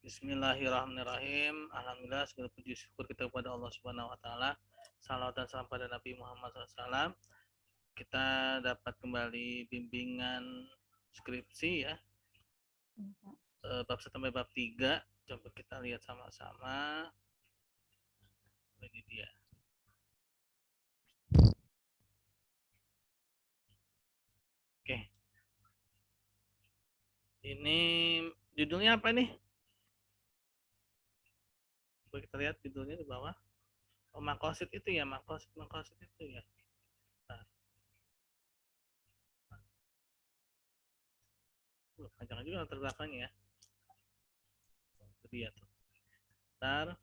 Bismillahirrahmanirrahim. Alhamdulillah segala puji syukur kita kepada Allah Subhanahu wa taala. Salawat dan salam pada Nabi Muhammad SAW. Kita dapat kembali bimbingan skripsi ya. Bab 1 sampai bab 3. Coba kita lihat sama-sama. Ini dia. Oke. Ini judulnya apa nih? Coba kita lihat judulnya di bawah. Oh, makosid itu ya, makosid itu ya. Nah. Panjang juga latar belakangnya ya. Itu dia tuh. Ntar.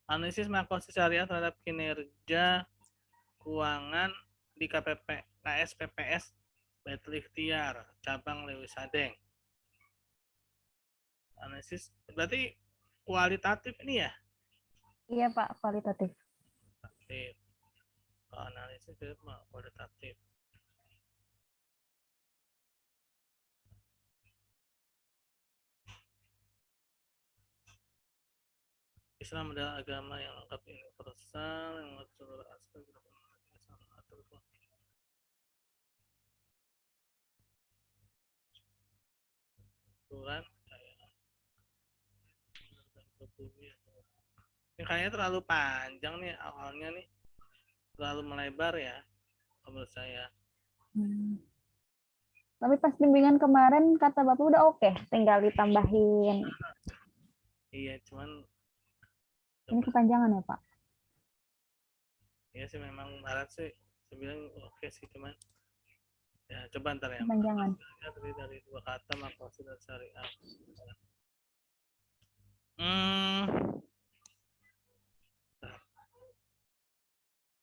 Analisis makosid syariah terhadap kinerja keuangan di KSPPS Baitul Ikhtiar cabang Leuwi Sadeng. Analisis berarti kualitatif ini ya? Iya Pak, kualitatif. Kualitatif. Analisis itu kualitatif. Islam adalah agama yang lengkap, universal, yang mengatur seluruh aspek aturan ini kayaknya terlalu panjang nih awalnya nih, terlalu melebar ya menurut saya. Tapi pas bimbingan kemarin kata Bapak udah oke, tinggal ditambahin. Iya, cuman Ini kepanjangan ya Pak? Iya sih memang barat sih, saya bilang oke sih, cuman ya coba ntar ya. Kepanjangan. Dari dua kata makosid dan syariah.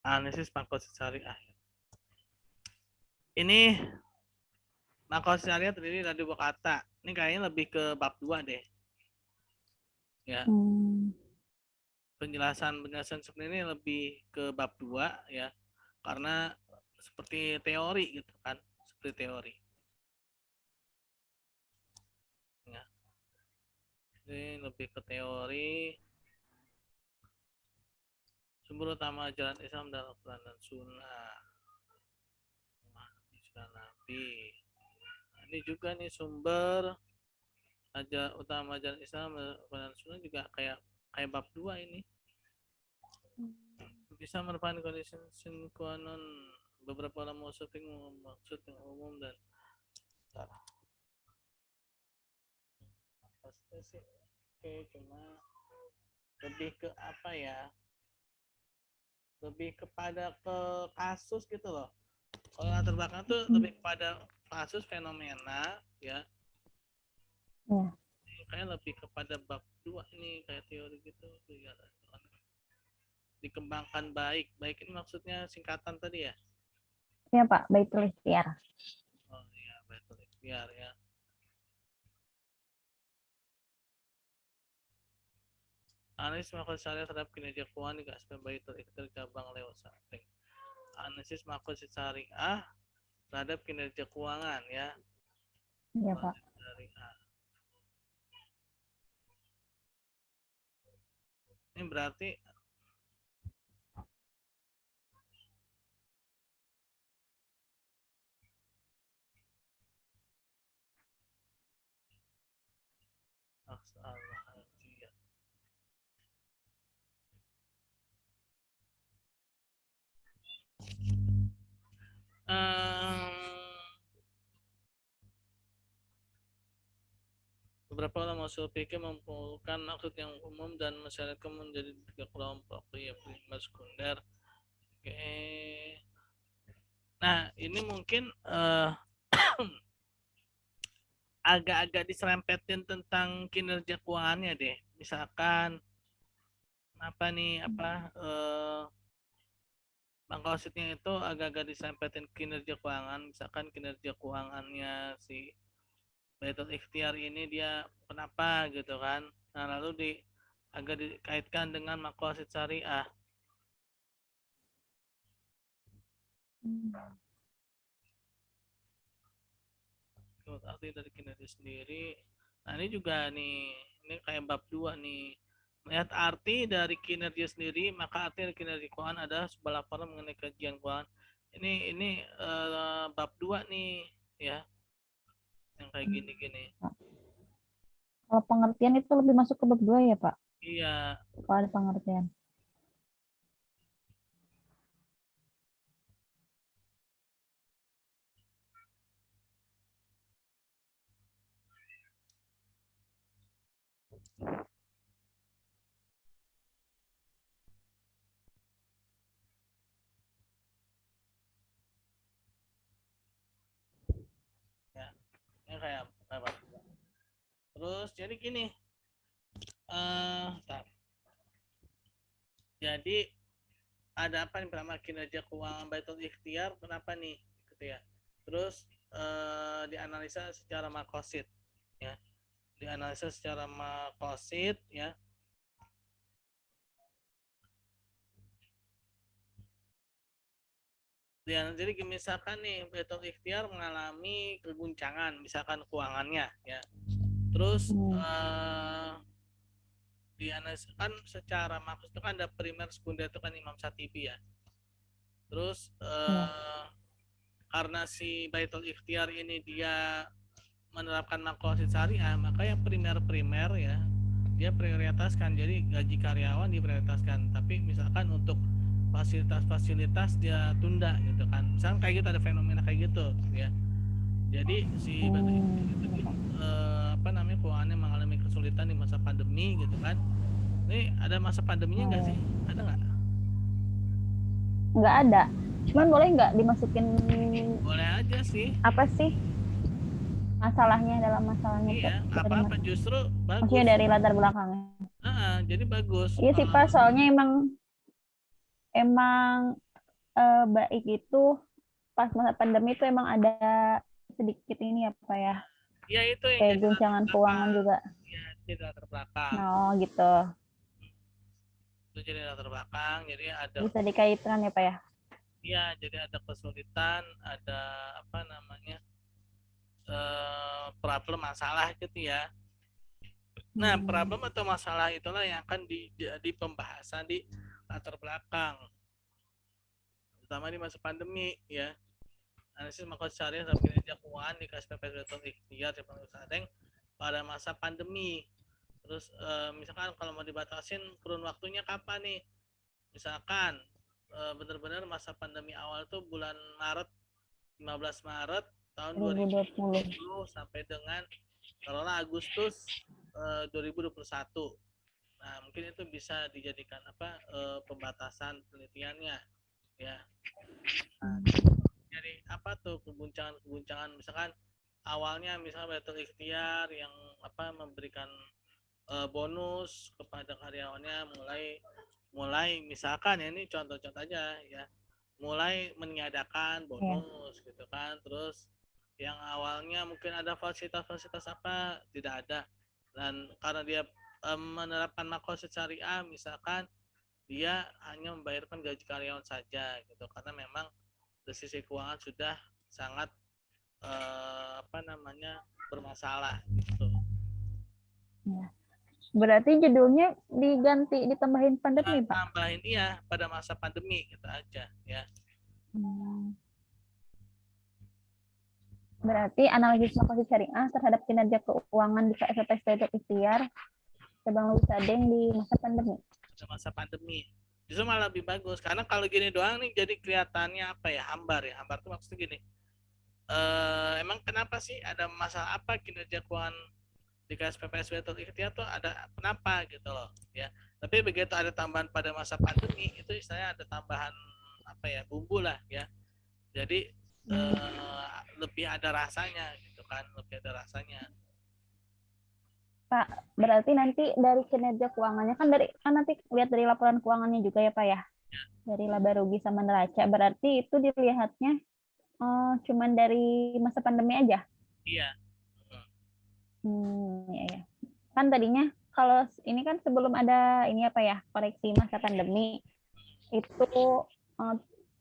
Analisis makosid syariah. Ini makosid syariah terdiri dari dua kata. Ini kayaknya lebih ke bab 2 deh. Ya. Penjelasan seperti ini lebih ke bab 2 ya. Karena seperti teori gitu kan, seperti teori. Ya. Ini lebih ke teori. Sumber utama ajaran Islam dalam Al-Quran dan Sunnah. Nabi. Nah, ini juga nih sumber utama ajaran Islam dan Sunnah juga kayak bab 2 ini. Bisa merupakan kondisi sinkronon beberapa ulama usul maksud yang umum dan pasti sih oke, cuma lebih ke apa ya, lebih kepada ke kasus gitu loh. Kalau latar belakang tuh lebih kepada kasus fenomena ya. Kayak lebih kepada bab 2 ini, kayak teori gitu ya. Dikembangkan baik ini maksudnya singkatan tadi ya. Iya Pak, Baitul Ikhtiar. Oh iya, Baitul Ikhtiar ya. Analisis makosid syariah terhadap kinerja keuangan di KSP Baitul Ikhtiar cabang Leuwi Sadeng. Analisis makosid syariah terhadap kinerja keuangan ya. Iya Pak. Ini berarti beberapa ulama usul fikih mengumpulkan maksud yang umum dan mensyaratkan menjadi 3 kelompok, ya primer, sekunder. Oke. Nah, ini mungkin agak-agak diserempetin tentang kinerja keuangannya deh. Misalkan apa nih, maksudnya itu agak-agak diserempetin kinerja keuangan. Misalkan kinerja keuangannya si Baitul Ikhtiar ini dia kenapa gitu kan. Nah, lalu agak dikaitkan dengan makosid syariah. Menurut arti dari kinerja sendiri, Nah, ini juga nih, ini kayak bab 2 nih. Melihat arti dari kinerja sendiri, maka arti dari kinerja keuangan adalah sebuah laporan mengenai kajian keuangan. Ini bab 2 nih, ya, yang kayak gini-gini. Kalau pengertian itu lebih masuk ke bab 2 ya, Pak? Iya, Kalau ada pengertian. ya, ini kayak bab 2. Terus jadi gini, bentar. Jadi ada apa nih pertama kinerja keuangan Baitul Ikhtiar, kenapa nih gitu ya. Terus dianalisa secara makosid ya. Dianalisa secara makosid ya. Dan jadi misalkan nih Baitul Ikhtiar mengalami keguncangan misalkan keuangannya ya. Terus dianalisa kan secara maksud itu kan ada primer sekunder itu kan Imam Syatibi ya. Terus karena si Baitul Ikhtiar ini dia menerapkan makosid syariah, maka yang primer-primer ya dia prioritaskan. Jadi gaji karyawan diprioritaskan, tapi misalkan untuk fasilitas-fasilitas dia tunda gitu kan. Misalkan kayak gitu, ada fenomena kayak gitu ya. Jadi si Baitul Ikhtiar itu apa namanya keuangannya mengalami kesulitan di masa pandemi gitu kan. Ini ada masa pandeminya nggak sih? Ada nggak? Nggak ada. Cuman boleh nggak dimasukin Boleh aja sih. apa sih masalahnya dalam masalahnya Iya, apa-apa justru maksudnya bagus. dari latar belakangnya. Jadi bagus. Iya sih Pak, soalnya emang baik itu pas masa pandemi itu emang ada sedikit ini apa ya, Ya itu yang kayak jadi latar guncangan keuangan belakang. juga. Ya, jadi latar belakang. Oh gitu, Itu jadi latar belakang. Jadi ada, bisa dikaitkan ya Pak ya. ya jadi ada kesulitan, ada apa namanya problem masalah gitu ya. Nah, problem atau masalah itulah yang akan di pembahasan di latar belakang, terutama di masa pandemi ya. Analisis makosid syariah dan kinerja keuangan di KSPP Ikhtiar di Sadeng pada masa pandemi. Terus misalkan kalau mau dibatasin kurun waktunya kapan nih? Misalkan benar-benar masa pandemi awal tuh bulan Maret, 15 Maret tahun 2020 sampai dengan taruhlah Agustus 2021. Nah, mungkin itu bisa dijadikan apa pembatasan penelitiannya ya. Nah, jadi apa tuh keguncangan misalkan awalnya misalnya Baitul Ikhtiar yang apa memberikan bonus kepada karyawannya mulai misalkan ya ini contoh-contoh aja ya, mulai meniadakan bonus gitu kan. Terus yang awalnya mungkin ada fasilitas-fasilitas apa tidak ada, dan karena dia menerapkan makosid syariah misalkan dia hanya membayarkan gaji karyawan saja gitu karena memang dari sisi keuangan sudah sangat apa namanya bermasalah gitu. Ya. Berarti judulnya diganti ditambahin pandemi Pak. Tambahin iya pada masa pandemi gitu aja ya. Berarti analisis makosid syariah terhadap kinerja keuangan di KSP Baitul Ikhtiar Cabang Leuwi Sadeng di masa pandemi. Pada masa pandemi justru malah lebih bagus karena kalau gini doang nih jadi kelihatannya apa ya, hambar ya. Hambar tuh maksudnya gini, emang kenapa sih ada masalah apa kinerja keuangan di KSPPS Baitul Ikhtiar tuh ada kenapa gitu loh ya. Tapi begitu ada tambahan pada masa pandemi itu istilahnya ada tambahan apa ya, bumbu lah ya. Jadi lebih ada rasanya gitu kan, lebih ada rasanya. Pak, berarti nanti dari kinerja keuangannya kan nanti lihat dari laporan keuangannya juga ya Pak ya. Dari laba rugi sama neraca. Berarti itu dilihatnya cuman dari masa pandemi aja. Iya. Ya. Kan tadinya kalau ini kan sebelum ada ini apa ya, koreksi masa pandemi itu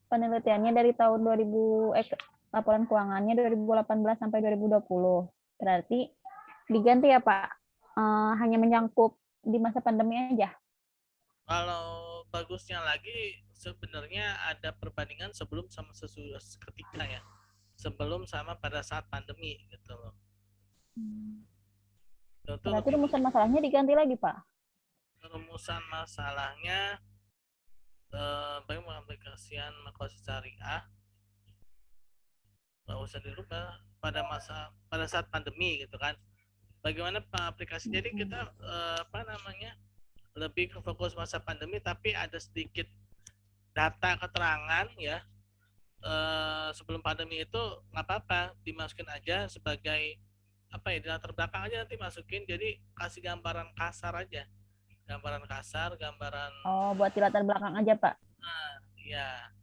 penelitiannya dari tahun 2000 laporan keuangannya 2018 sampai 2020. Berarti diganti ya Pak? Hanya menyangkut di masa pandemi aja? Kalau bagusnya lagi sebenarnya ada perbandingan sebelum sama sesudah ketika ya. Sebelum sama pada saat pandemi gitu loh. Itu Berarti lebih rumusan masalahnya diganti lagi Pak? rumusan masalahnya bagaimana aplikasian makosid syariah nggak usah dirubah pada saat pandemi gitu kan. Bagaimana aplikasi, jadi kita apa namanya, lebih ke fokus masa pandemi tapi ada sedikit data keterangan ya, sebelum pandemi itu nggak apa-apa dimasukin aja sebagai apa ya, di latar belakang aja nanti masukin, jadi kasih gambaran kasar aja, gambaran kasar, gambaran Oh, buat di latar belakang aja Pak. ya,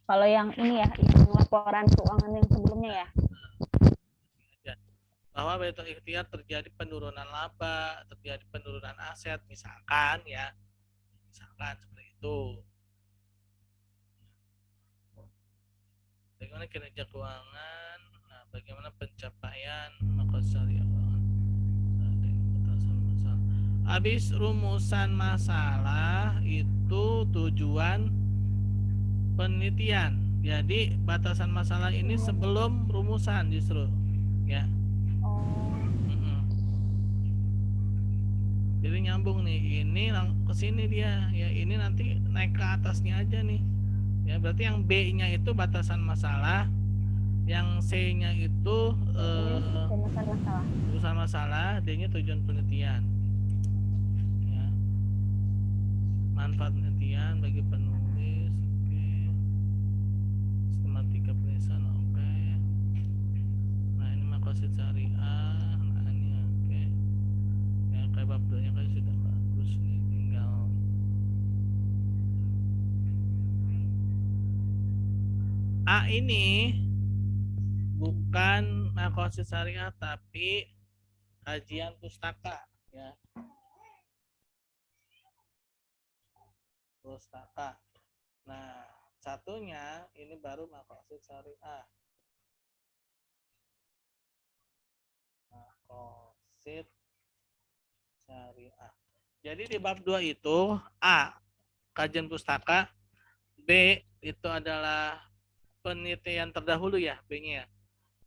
Kalau yang ini ya, yang laporan keuangan yang sebelumnya ya. ya bahwa betul ikhtiar terjadi penurunan laba, terjadi penurunan aset misalkan ya, misalkan seperti itu. Bagaimana kinerja keuangan, nah bagaimana pencapaian makosid keuangan. Habis rumusan masalah itu tujuan penelitian. Jadi batasan masalah ini sebelum rumusan justru, ya. Oh, Jadi nyambung nih, ini ke sini dia, ya ini nanti naik ke atasnya aja nih. Ya berarti yang B-nya itu batasan masalah, yang C-nya itu rumusan masalah. rumusan masalah, D-nya tujuan penelitian. Ya. Manfaat penelitian bagi penulis, oke. Sistematika penulisan, oke. Nah ini makosid syariah, nah ini oke. Ya kayak bab 2 nya kayak sudah bagus nih, tinggal A ini bukan makosid syariah tapi kajian pustaka ya, pustaka. Nah satunya ini baru makosid syariah, makosid syariah. Jadi di bab 2 itu A kajian pustaka, B itu adalah penelitian terdahulu ya, B-nya ya.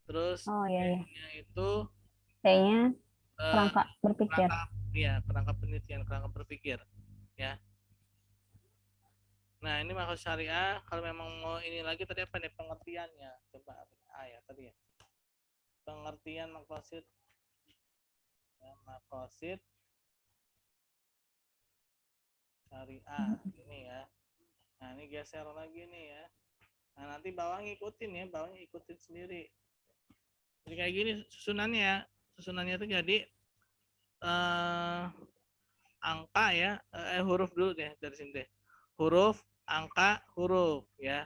Terus Oh iya ya. B-nya itu Kayaknya eh, kerangka berpikir. kerangka ya, kerangka penelitian, kerangka berpikir ya. Nah ini maksud syariah, kalau memang mau ini lagi tadi apa nih pengertiannya, coba A ya tadi ya, pengertian makosid ya, makosid syariah ini ya. Nah ini geser lagi nih ya. Nah nanti bawah ngikutin ya, bawahnya ikutin sendiri. Jadi kayak gini susunannya, susunannya itu jadi angka ya, huruf dulu deh dari sini deh, huruf, angka, huruf ya.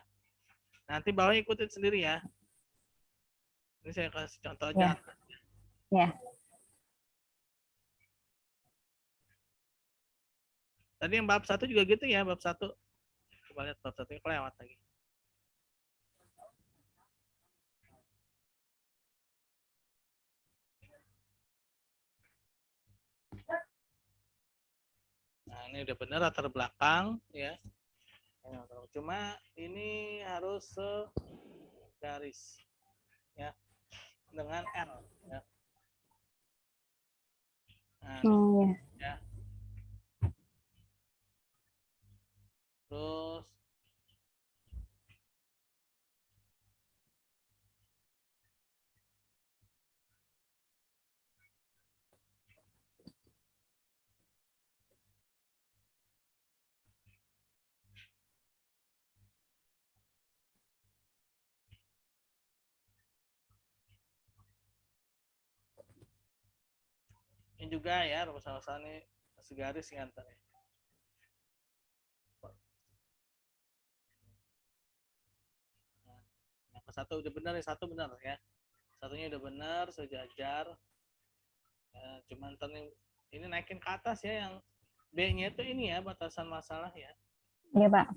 Nanti bawah ikutin sendiri ya. Ini saya kasih contoh aja. Ya. Ya. Tadi yang bab 1 juga gitu ya, bab 1. Coba lihat bab 1 kelewat lagi. Nah ini udah benar latar belakang ya. Cuma ini harus segaris ya, dengan R ya. Nah, Oh ya. ya. Terus ini juga ya, rumus-rumus ini segaris ya antar. Nah, yang ke satu udah benar ya, satu benar ya. Satunya udah benar sejajar. Ya, cuman ini naikin ke atas ya, yang B-nya itu ini ya, batasan masalah ya. Iya Pak.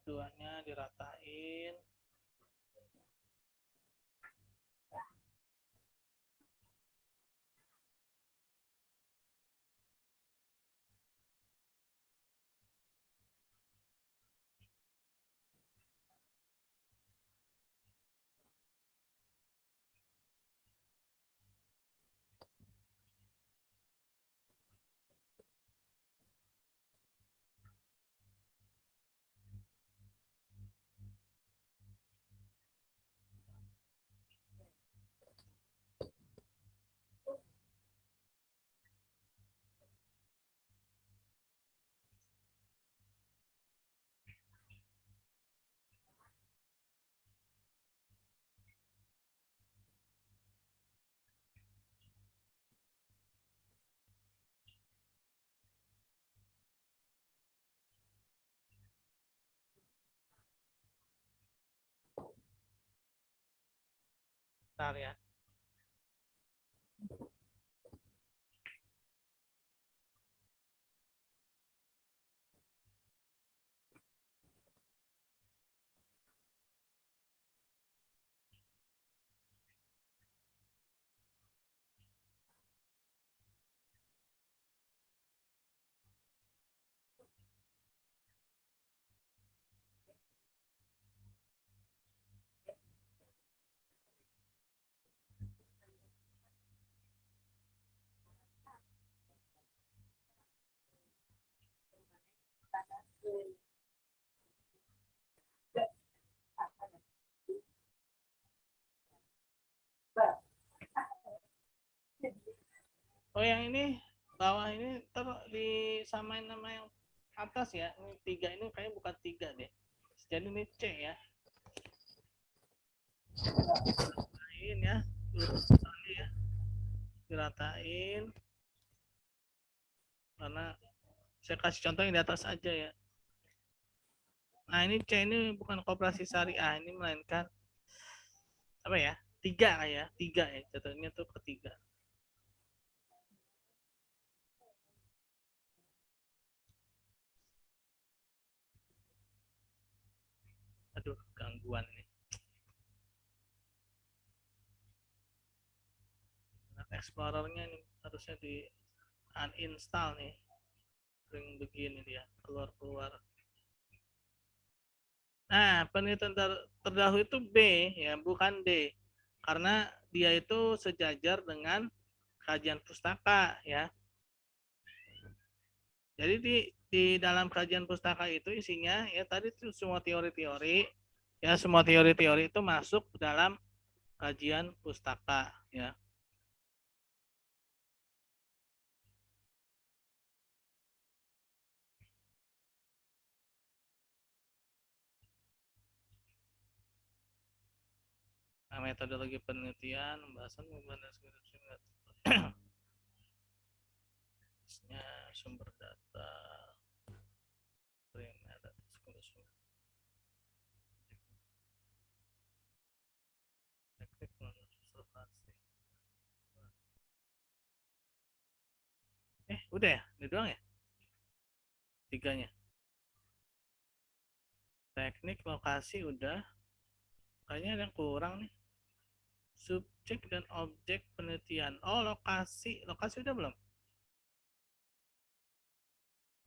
duanya diratain. Bentar ya. Oh, yang ini bawah ini disamain sama yang atas ya. Ini 3 ini kayaknya bukan 3 deh. Jadi ini C ya. Diratain ya. Lurus sekali ya. Diratain. Karena saya kasih contoh yang di atas aja ya. Nah, ini C ini bukan koperasi syariah, ini melainkan apa ya? 3 ya, 3 ya. Contohnya tuh ketiga. Aduh, gangguan nih. Nah, Explorernya ini harusnya di uninstall nih. Sering begini dia, keluar-keluar. Nah, penelitian terdahulu itu B ya, bukan D. Karena dia itu sejajar dengan kajian pustaka ya. Jadi di dalam kajian pustaka itu isinya ya tadi itu semua teori-teori ya, semua teori-teori itu masuk dalam kajian pustaka ya. Nah, metodologi penelitian, pembahasan sumber data, teknik observasi. Udah ya? Ini doang ya? Tiganya. Teknik, lokasi udah. Kayaknya ada yang kurang nih. Subjek dan objek penelitian. Oh, lokasi. Lokasi udah belum?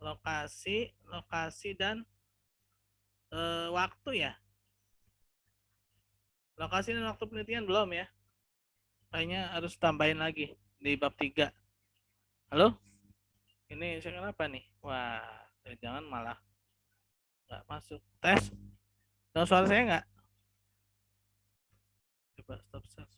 Lokasi dan waktu ya. Lokasi dan waktu penelitian belum ya. Kayaknya harus tambahin lagi di bab 3. Halo? Ini saya kenapa nih? Wah, jangan malah nggak masuk. Tes. Dengar suara saya nggak? Coba stop share.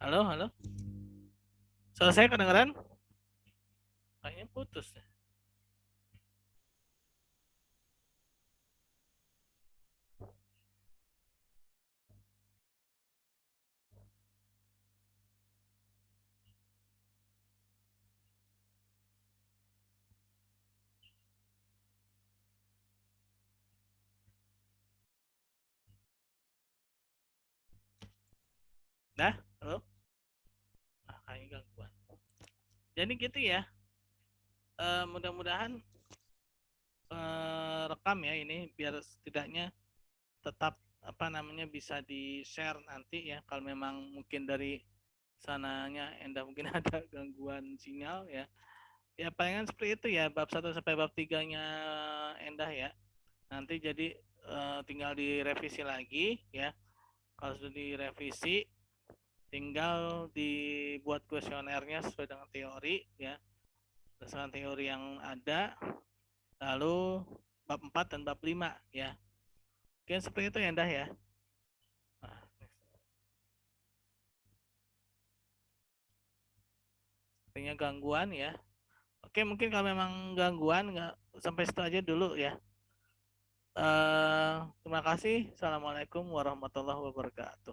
Halo, halo. Suara saya kedengeran? Kayaknya putus. Nah, Jadi gitu ya. Mudah-mudahan rekam ya ini biar setidaknya tetap apa namanya bisa di share nanti ya kalau memang mungkin dari sananya Endah mungkin ada gangguan sinyal ya. Ya palingan seperti itu ya bab 1 sampai bab 3-nya Endah ya. Nanti jadi tinggal direvisi lagi ya. Kalau sudah direvisi tinggal dibuat kuesionernya sesuai dengan teori ya. Berdasarkan teori yang ada lalu bab 4 dan bab 5 ya. Mungkin seperti itu ya Endah ya. Nah, sepertinya gangguan ya. Oke, mungkin kalau memang gangguan nggak sampai situ aja dulu ya. Terima kasih. Assalamualaikum warahmatullahi wabarakatuh.